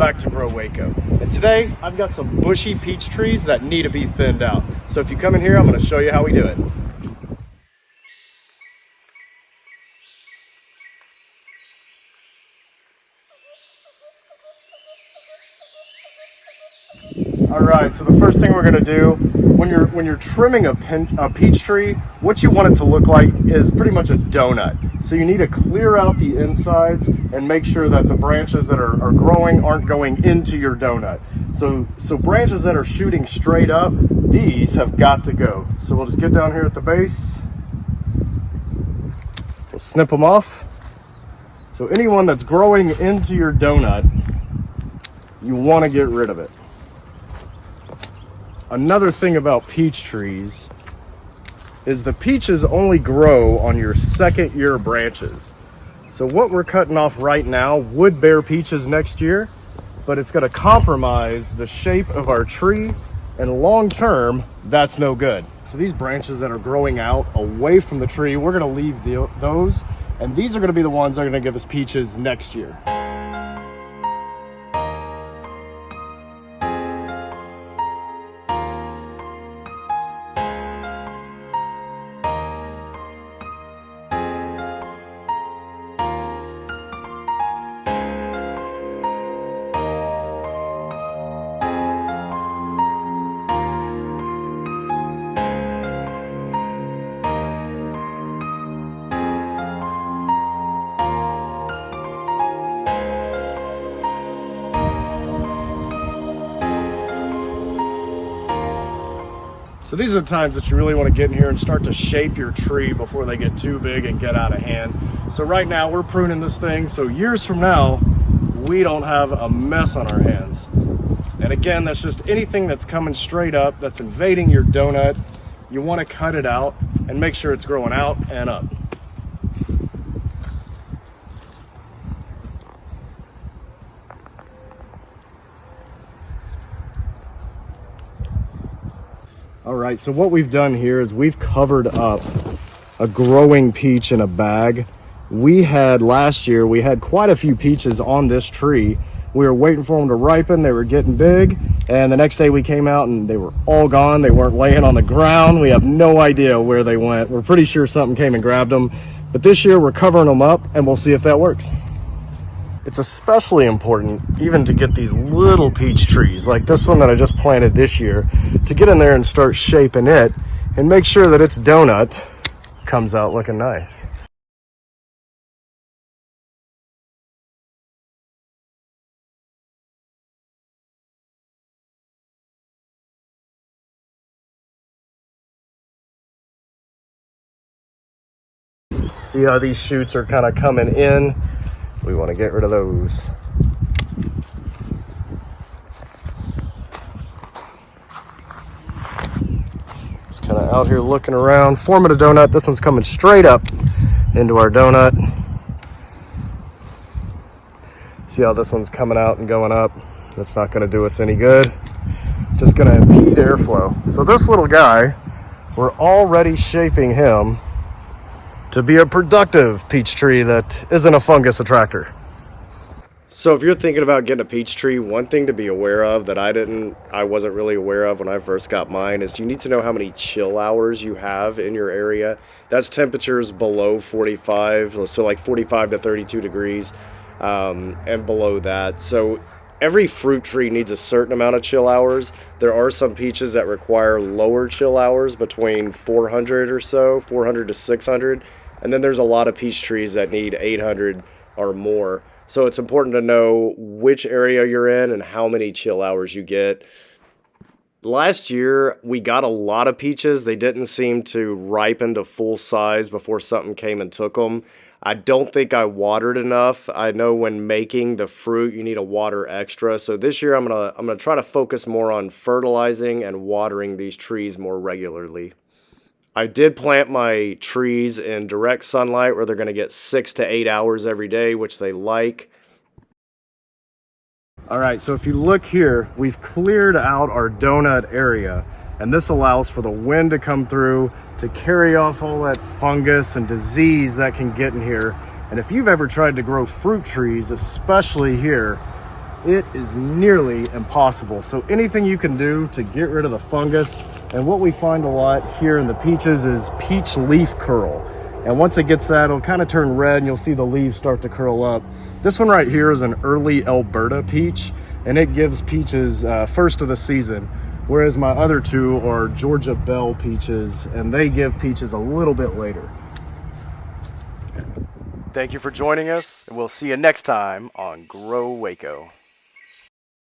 back to Grow Waco. And today I've got some bushy peach trees that need to be thinned out. So if you come in here, I'm going to show you how we do it. Alright, so the first thing we're going to do, when you're trimming a peach tree, what you want it to look like is pretty much a donut. So you need to clear out the insides and make sure that the branches that are growing aren't going into your donut. So branches that are shooting straight up, these have got to go. So we'll just get down here at the base. We'll snip them off. So anyone that's growing into your donut, you want to get rid of it. Another thing about peach trees is the peaches only grow on your second year branches. So what we're cutting off right now would bear peaches next year, but it's going to compromise the shape of our tree, and long term, that's no good. So these branches that are growing out away from the tree, we're going to leave those, and these are going to be the ones that are going to give us peaches next year. So these are the times that you really want to get in here and start to shape your tree before they get too big and get out of hand. So right now we're pruning this thing, so years from now, we don't have a mess on our hands. And again, that's just anything that's coming straight up, that's invading your donut. You want to cut it out and make sure it's growing out and up. All right, so what we've done here is we've covered up a growing peach in a bag. Last year, we had quite a few peaches on this tree. We were waiting for them to ripen. They were getting big. And the next day we came out and they were all gone. They weren't laying on the ground. We have no idea where they went. We're pretty sure something came and grabbed them. But this year we're covering them up and we'll see if that works. It's especially important even to get these little peach trees like this one that I just planted this year, to get in there and start shaping it and make sure that its donut comes out looking nice. See how these shoots are kind of coming in? We want to get rid of those. Just kind of out here looking around, forming a donut. This one's coming straight up into our donut. See how this one's coming out and going up? That's not going to do us any good. Just going to impede airflow. So this little guy, we're already shaping him to be a productive peach tree that isn't a fungus attractor. So if you're thinking about getting a peach tree, one thing to be aware of that I wasn't really aware of when I first got mine is you need to know how many chill hours you have in your area. That's temperatures below 45, so like 45 to 32 degrees and below that. So every fruit tree needs a certain amount of chill hours. There are some peaches that require lower chill hours, between 400 or so, 400 to 600. And then there's a lot of peach trees that need 800 or more. So it's important to know which area you're in and how many chill hours you get. Last year, we got a lot of peaches. They didn't seem to ripen to full size before something came and took them. I don't think I watered enough. I know when making the fruit, you need to water extra. So this year, I'm gonna try to focus more on fertilizing and watering these trees more regularly. I did plant my trees in direct sunlight where they're going to get 6 to 8 hours every day, which they like. All right, so if you look here, we've cleared out our donut area, and this allows for the wind to come through to carry off all that fungus and disease that can get in here. And if you've ever tried to grow fruit trees, especially here, it is nearly impossible. So anything you can do to get rid of the fungus, and what we find a lot here in the peaches is peach leaf curl. And once it gets that, it'll kind of turn red and you'll see the leaves start to curl up. This one right here is an early Alberta peach, and it gives peaches first of the season, whereas my other two are Georgia Belle peaches, and they give peaches a little bit later. Thank you for joining us, and we'll see you next time on Grow Waco.